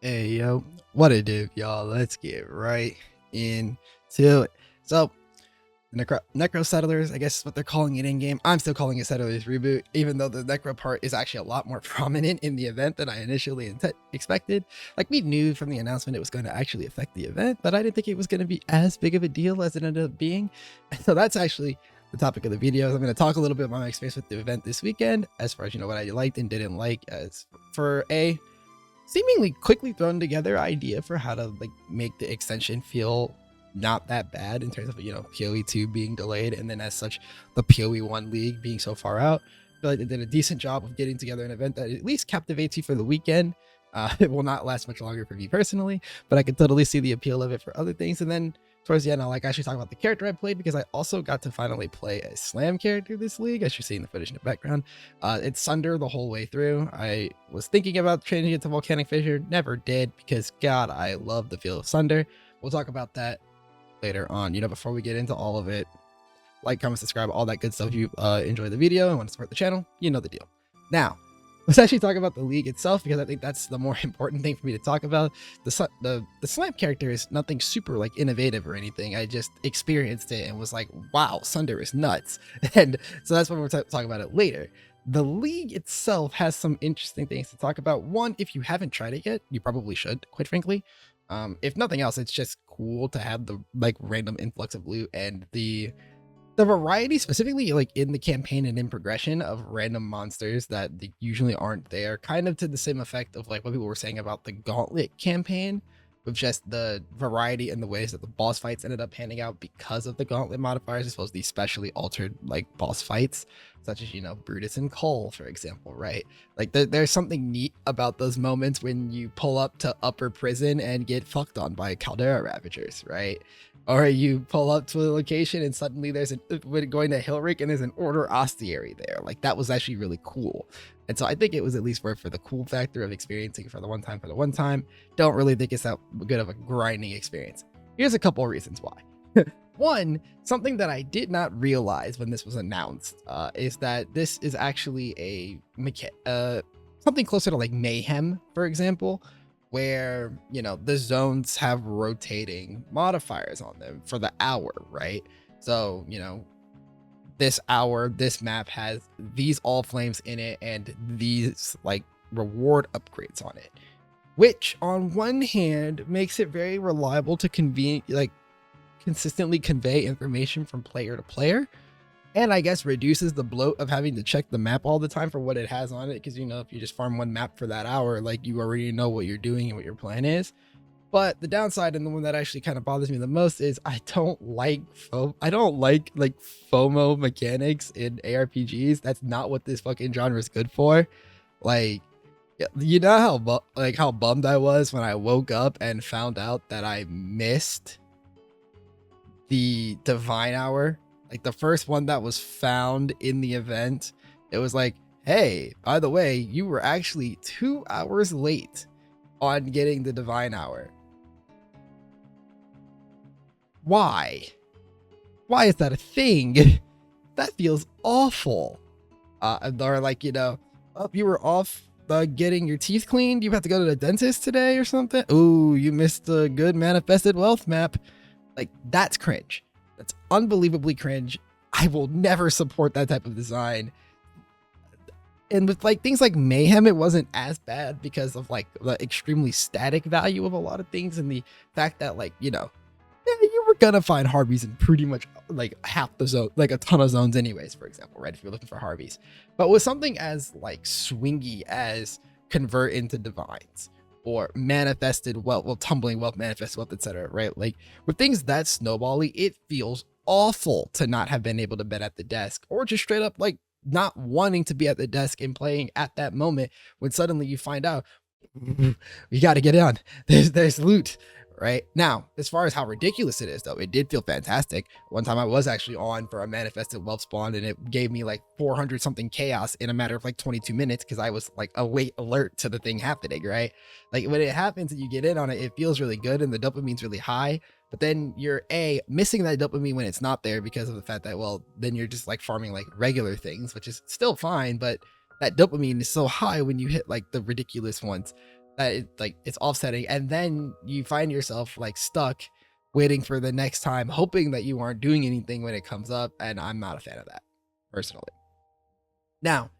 Hey yo, what it do, y'all? Let's get right into it. So, Necro Settlers, I guess is what they're calling it in game. I'm still calling it Settlers Reboot, even though the Necro part is actually a lot more prominent in the event than I initially expected. Like, we knew from the announcement it was going to actually affect the event, but I didn't think it was going to be as big of a deal as it ended up being. And so that's actually the topic of the video. I'm going to talk a little bit about my experience with the event this weekend, as far as what I liked and didn't like, as for a seemingly quickly thrown together idea for how to make the extension feel not that bad in terms of PoE 2 being delayed, and then as such the PoE 1 league being so far out. I feel like they did a decent job of getting together an event that at least captivates you for the weekend. It will not last much longer for me personally, but I could totally see the appeal of it for other things. And then towards the end, I'll actually talk about the character I played, because I also got to finally play a slam character this league, as you're seeing the footage in the background. It's Sunder the whole way through. I was thinking about changing it to Volcanic Fissure, never did, because God, I love the feel of Sunder. We'll talk about that later on. Before we get into all of it, like, comment, subscribe, all that good stuff. If you enjoy the video and want to support the channel, you know the deal. Now, let's actually talk about the league itself, because I think that's the more important thing for me to talk about. The slam character is nothing super innovative or anything. I just experienced it and was like, wow, Sunder is nuts. And so that's what we're talking about it later. The league itself has some interesting things to talk about. One, if you haven't tried it yet, you probably should, quite frankly. If nothing else, it's just cool to have the random influx of loot and the variety, specifically in the campaign and in progression, of random monsters that usually aren't there, kind of to the same effect of what people were saying about the Gauntlet campaign, with just the variety and the ways that the boss fights ended up panning out because of the Gauntlet modifiers, as well as the specially altered boss fights, such as Brutus and Cole, for example, right? There's something neat about those moments when you pull up to Upper Prison and get fucked on by Caldera Ravagers, right? Or you pull up to a location and suddenly there's going to Hilric and there's an Order Ostiary there. That was actually really cool. And so I think it was at least worth for the cool factor of experiencing for the one time. Don't really think it's that good of a grinding experience. Here's a couple of reasons why. One, something that I did not realize when this was announced is that this is actually a something closer to Mayhem, for example, where the zones have rotating modifiers on them for the hour, right? So this hour, this map has these all flames in it and these reward upgrades on it, which on one hand makes it very reliable to consistently convey information from player to player, and I guess reduces the bloat of having to check the map all the time for what it has on it, because if you just farm one map for that hour, you already know what you're doing and what your plan is. But the downside, and the one that actually kind of bothers me the most, is I don't like Fomo mechanics in ARPGs. That's not what this fucking genre is good for. How bummed I was when I woke up and found out that I missed the Divine Hour, the first one that was found in the event. It was hey, by the way, you were actually 2 hours late on getting the Divine Hour. Why is that a thing? That feels awful. Or oh, you were off getting your teeth cleaned, you have to go to the dentist today or something. Ooh, you missed a good manifested wealth map. That's cringe. That's unbelievably cringe. I will never support that type of design. And with things like Mayhem, it wasn't as bad because of the extremely static value of a lot of things, and the fact that you were gonna find Harveys in pretty much half the zone, a ton of zones anyways, for example, right? If you're looking for Harveys. But with something as swingy as Convert into Divines, or manifested wealth, tumbling wealth, manifested wealth, etc., right? With things that snowbally, it feels awful to not have been able to bet at the desk, or just straight up not wanting to be at the desk and playing at that moment, when suddenly you find out you got to get on. There's loot. Right now, as far as how ridiculous it is, though, it did feel fantastic. One time I was actually on for a manifested wealth spawn, and it gave me 400 something chaos in a matter of 22 minutes, because I was a late alert to the thing happening, right? When it happens and you get in on it, it feels really good and the dopamine's really high. But then you're missing that dopamine when it's not there, because of the fact that, well, then you're just farming regular things, which is still fine, but that dopamine is so high when you hit the ridiculous ones. that it's offsetting, and then you find yourself like stuck waiting for the next time, hoping that you aren't doing anything when it comes up, and I'm not a fan of that personally. Now,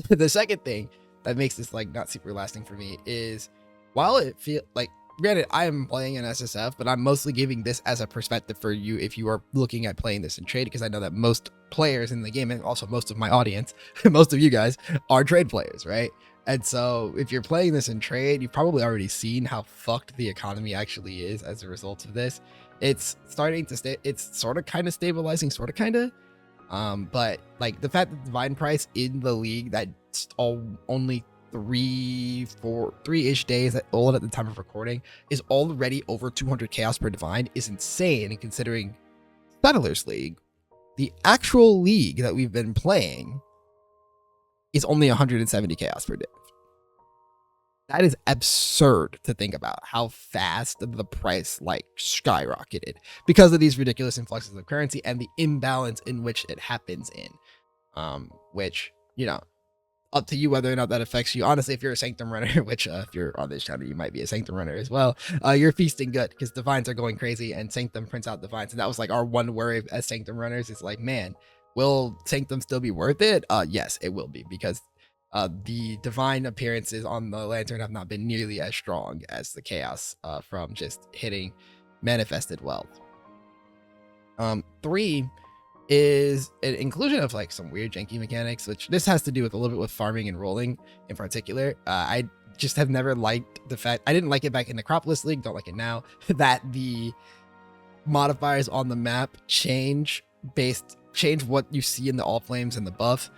the second thing that makes this like not super lasting for me is, while it feel like, granted, I am playing an SSF, but I'm mostly giving this as a perspective for you if you are looking at playing this in trade, because I know that most players in the game, and also most of my audience, most of you guys, are trade players, right? And so if you're playing this in trade, you've probably already seen how fucked the economy actually is as a result of this. It's starting to stay, it's sort of kind of stabilizing, sort of kind of. But like the fact that divine price in the league that's only 3-ish days old at the time of recording is already over 200 chaos per divine is insane. And considering Settlers League, the actual league that we've been playing, is only 170 chaos per div. That is absurd to think about how fast the price like skyrocketed because of these ridiculous influxes of currency and the imbalance in which it happens in. Which, you know, up to you whether or not that affects you. Honestly, if you're a Sanctum runner, which if you're on this channel, you might be a Sanctum runner as well, you're feasting good because divines are going crazy and Sanctum prints out divines. And that was like our one worry as Sanctum runners. It's like, man, will Sanctum still be worth it? Yes, it will be, because the divine appearances on the lantern have not been nearly as strong as the chaos from just hitting manifested wealth. 3 is an inclusion of like some weird janky mechanics, which this has to do with a little bit with farming and rolling in particular. I just have never liked the fact, I didn't like it back in the Necropolis League, don't like it now, that the modifiers on the map change what you see in the all flames and the buff.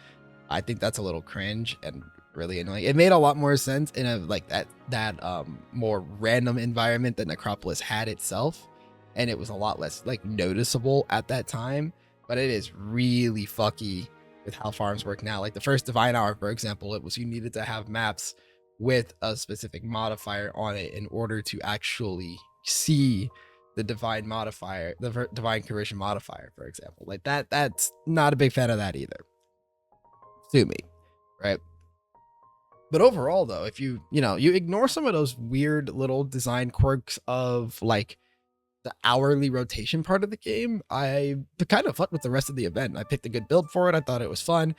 I think that's a little cringe and really annoying. It made a lot more sense in a like that more random environment that Necropolis had itself, and it was a lot less like noticeable at that time. But it is really fucky with how farms work now. Like the first Divine Hour, for example, it was you needed to have maps with a specific modifier on it in order to actually see the divine modifier, the divine conversion modifier, for example. Like that's not a big fan of that either. Sue me, right? But overall, though, if you ignore some of those weird little design quirks of like the hourly rotation part of the game, I kind of fucked with the rest of the event. I picked a good build for it. I thought it was fun.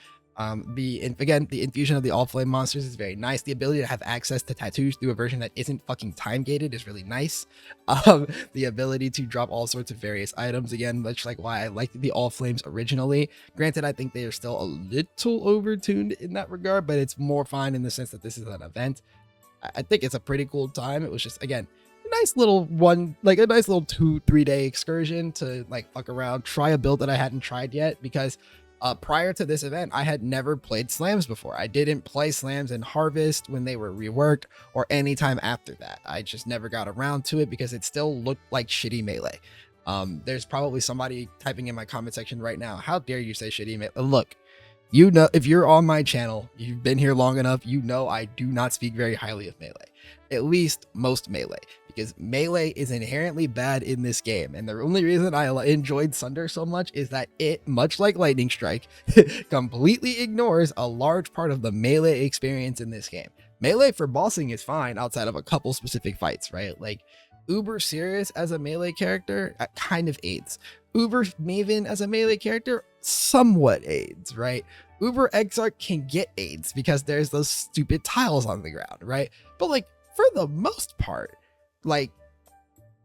The infusion of the all flame monsters is very nice. The ability to have access to tattoos through a version that isn't fucking time gated is really nice. The ability to drop all sorts of various items, again, much like why I liked the all flames originally. Granted, I think they are still a little overtuned in that regard, but it's more fine in the sense that this is an event. I think it's a pretty cool time. It was just, again, a nice little 2-3 day excursion to like fuck around, try a build that I hadn't tried yet, because prior to this event, I had never played slams before. I didn't play slams in Harvest when they were reworked or any time after that. I just never got around to it because it still looked like shitty melee. There's probably somebody typing in my comment section right now, how dare you say shitty melee? Look, you know, if you're on my channel, you've been here long enough, you know I do not speak very highly of melee. At least most melee, because melee is inherently bad in this game. And the only reason I enjoyed Sunder so much is that it, much like Lightning Strike, completely ignores a large part of the melee experience in this game. Melee for bossing is fine outside of a couple specific fights, right? Like Uber Serious as a melee character kind of aids. Uber Maven as a melee character somewhat aids, right? Uber Exarch can get aids because there's those stupid tiles on the ground, right? But like for the most part, like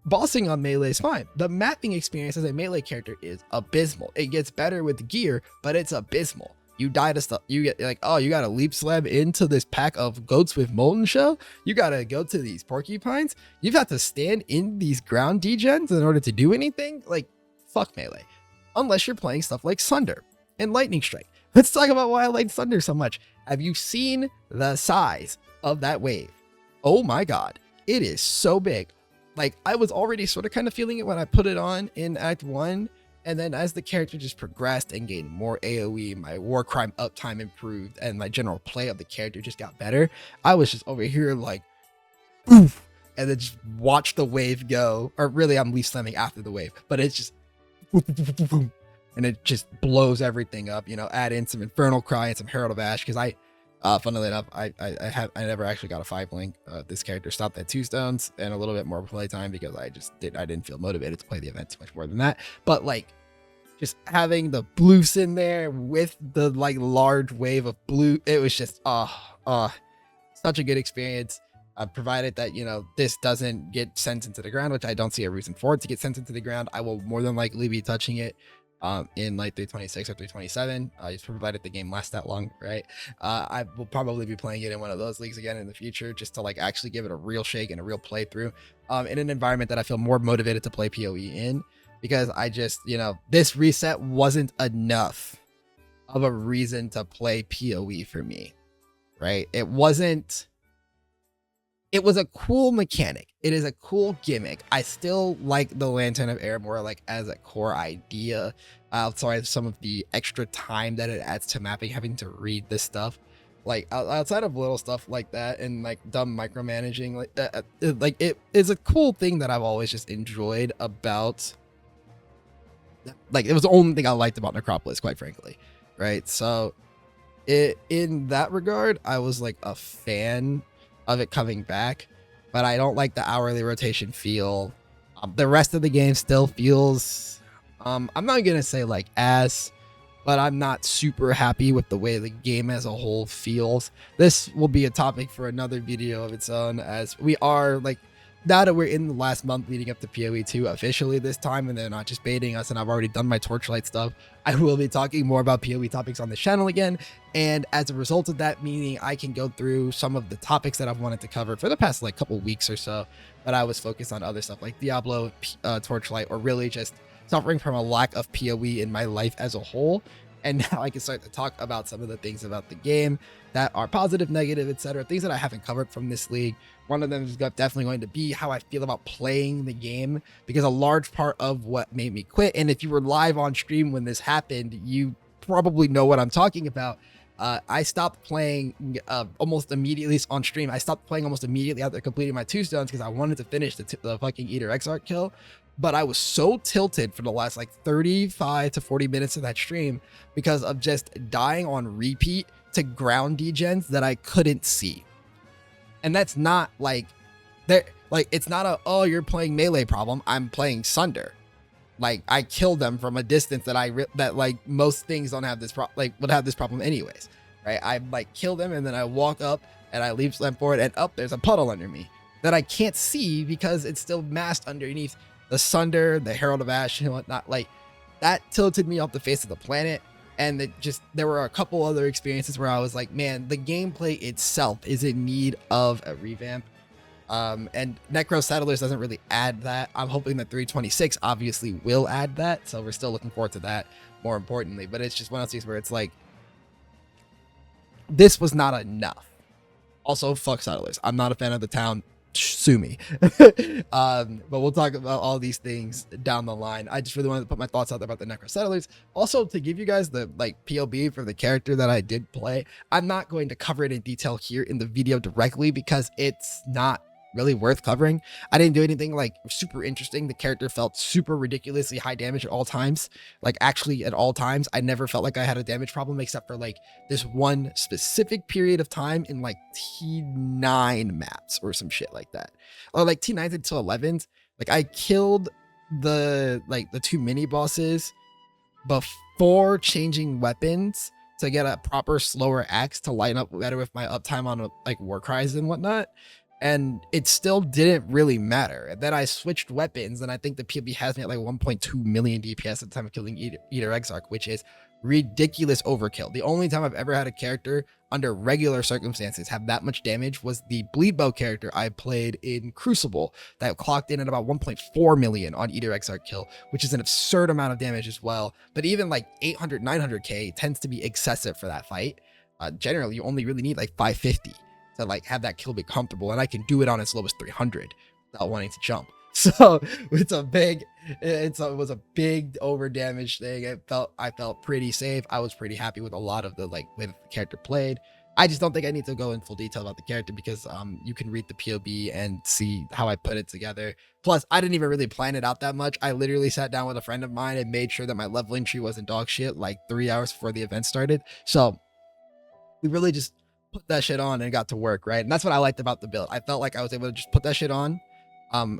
bossing on melee is fine. The mapping experience as a melee character is abysmal. It gets better with gear, but it's abysmal. You die to stuff, you get like, oh, you gotta leap slam into this pack of goats with molten shell. You gotta go to these porcupines. You've got to stand in these ground degens in order to do anything. Like, fuck melee. Unless you're playing stuff like Sunder and Lightning Strike. Let's talk about why I like Sunder so much. Have you seen the size of that wave? Oh my god, it is so big. Like, I was already sort of kind of feeling it when I put it on in Act 1. And then as the character just progressed and gained more AoE, my war crime uptime improved, and my general play of the character just got better. I was just over here like, oof, and then just watch the wave go. Or really, I'm leaf slamming after the wave, but it's just, and it just blows everything up. You know, add in some Infernal Cry and some Herald of Ash, because Funnily enough, I never actually got a 5 link. This character stopped at 2 stones and a little bit more playtime because I didn't feel motivated to play the event too much more than that. But like, just having the blues in there with the like large wave of blue, it was just such a good experience. Provided that, you know, this doesn't get sent into the ground, which I don't see a reason for it to get sent into the ground, I will more than likely be touching it in like 326 or 327, just provided the game lasts that long, right? I will probably be playing it in one of those leagues again in the future, just to like actually give it a real shake and a real playthrough in an environment that I feel more motivated to play PoE in, because I just, you know, this reset wasn't enough of a reason to play PoE for me, right? It wasn't. It was a cool mechanic. It is a cool gimmick. I still like the Lantern of Air more like as a core idea, outside of some of the extra time that it adds to mapping, having to read this stuff. Like outside of little stuff like that and like dumb micromanaging, like it is a cool thing that I've always just enjoyed about. Like, it was the only thing I liked about Necropolis, quite frankly, right? So in that regard, I was like a fan of it coming back, but I don't like the hourly rotation feel. The rest of the game still feels, I'm not gonna say like ass, but I'm not super happy with the way the game as a whole feels. This will be a topic for another video of its own, as we are like, now that we're in the last month leading up to PoE 2 officially this time, and they're not just baiting us, and I've already done my Torchlight stuff, I will be talking more about PoE topics on the channel again. And as a result of that, meaning I can go through some of the topics that I've wanted to cover for the past like couple weeks or so, but I was focused on other stuff like Diablo, Torchlight, or really just suffering from a lack of PoE in my life as a whole. And now I can start to talk about some of the things about the game that are positive, negative, etc. Things that I haven't covered from this league. One of them is definitely going to be how I feel about playing the game, because a large part of what made me quit, and if you were live on stream when this happened, you probably know what I'm talking about. I stopped playing almost immediately on stream. I stopped playing almost immediately after completing my 2 stones because I wanted to finish the fucking Eater Exarch kill. But I was so tilted for the last like 35 to 40 minutes of that stream because of just dying on repeat to ground degens that I couldn't see. And that's not like, it's not a, oh, you're playing melee problem. I'm playing Sunder. Like, I kill them from a distance that like most things don't have this would have this problem anyways, right? I like kill them and then I walk up and I leap slam forward and up there's a puddle under me that I can't see because it's still masked underneath the Sunder, the Herald of Ash and whatnot. Like, that tilted me off the face of the planet. And there were a couple other experiences where I was like, man, the gameplay itself is in need of a revamp. And Necro Settlers doesn't really add that. I'm hoping that 326 obviously will add that, so we're still looking forward to that, more importantly. But it's just one of those things where it's like, this was not enough. Also, fuck Settlers. I'm not a fan of the town. Sue me. But we'll talk about all these things down the line. I just really wanted to put my thoughts out there about the Necro Settlers. Also, to give you guys the like POB for the character that I did play, I'm not going to cover it in detail here in the video directly because it's not really worth covering. I didn't do anything like super interesting. The character felt super ridiculously high damage at all times. Like, actually at all times, I never felt like I had a damage problem except for like this one specific period of time in like T9 maps or some shit like that, or like T9s until 11s. Like, I killed the 2 mini bosses before changing weapons to get a proper slower axe to line up better with my uptime on like war cries and whatnot. And it still didn't really matter. And then I switched weapons, and I think the PB has me at like 1.2 million DPS at the time of killing Eater Exarch, which is ridiculous overkill. The only time I've ever had a character under regular circumstances have that much damage was the Bleed Bow character I played in Crucible that clocked in at about 1.4 million on Eater Exarch kill, which is an absurd amount of damage as well. But even like 800, 900k tends to be excessive for that fight. Generally, you only really need like 550 to like have that kill be comfortable, and I can do it on as low as 300 without wanting to jump. So it was a big over damage thing. I felt pretty safe. I was pretty happy with a lot of the like way that the character played. I just don't think I need to go in full detail about the character because you can read the POB and see how I put it together. Plus, I didn't even really plan it out that much. I literally sat down with a friend of mine and made sure that my leveling tree wasn't dog shit like 3 hours before the event started. So we really just put that shit on and got to work, right? And that's what I liked about the build. I felt like I was able to just put that shit on,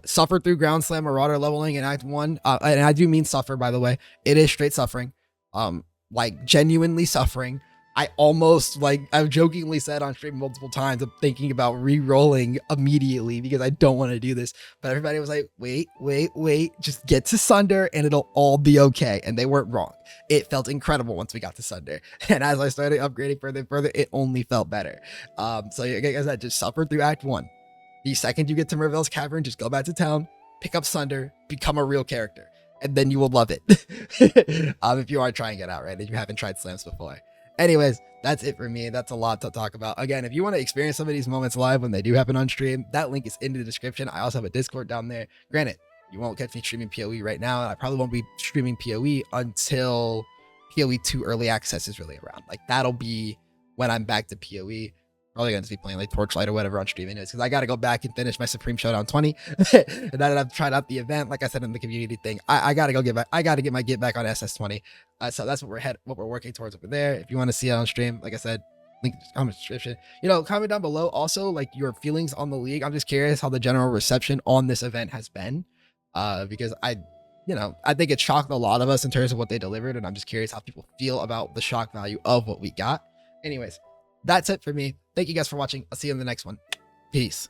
suffer through ground slam Marauder leveling in Act 1. And I do mean suffer, by the way. It is straight suffering. Like genuinely suffering. I almost, like, I've jokingly said on stream multiple times, I'm thinking about re-rolling immediately because I don't want to do this. But everybody was like, wait, just get to Sunder and it'll all be okay. And they weren't wrong. It felt incredible once we got to Sunder. And as I started upgrading further and further, it only felt better. So like I said, just suffer through Act 1. The second you get to Merville's Cavern, just go back to town, pick up Sunder, become a real character. And then you will love it. If you are trying it out, right? If you haven't tried slams before. Anyways, that's it for me. That's a lot to talk about. Again, if you want to experience some of these moments live when they do happen on stream, that link is in the description. I also have a Discord down there. Granted, you won't catch me streaming PoE right now, and I probably won't be streaming PoE until PoE 2 early access is really around. Like, that'll be when I'm back to PoE. Probably going to be playing like Torchlight or whatever on stream anyways, because I got to go back and finish my Supreme Showdown 20. And now that I've tried out the event, like I said in the community thing, I got to go get back. I got to get my get back on SS20. So that's what we're working towards over there. If you want to see it on stream, like I said, link in the comment description. Comment down below also like your feelings on the league. I'm just curious how the general reception on this event has been, because I think it shocked a lot of us in terms of what they delivered, and I'm just curious how people feel about the shock value of what we got. Anyways, that's it for me. Thank you guys for watching. I'll see you in the next one. Peace.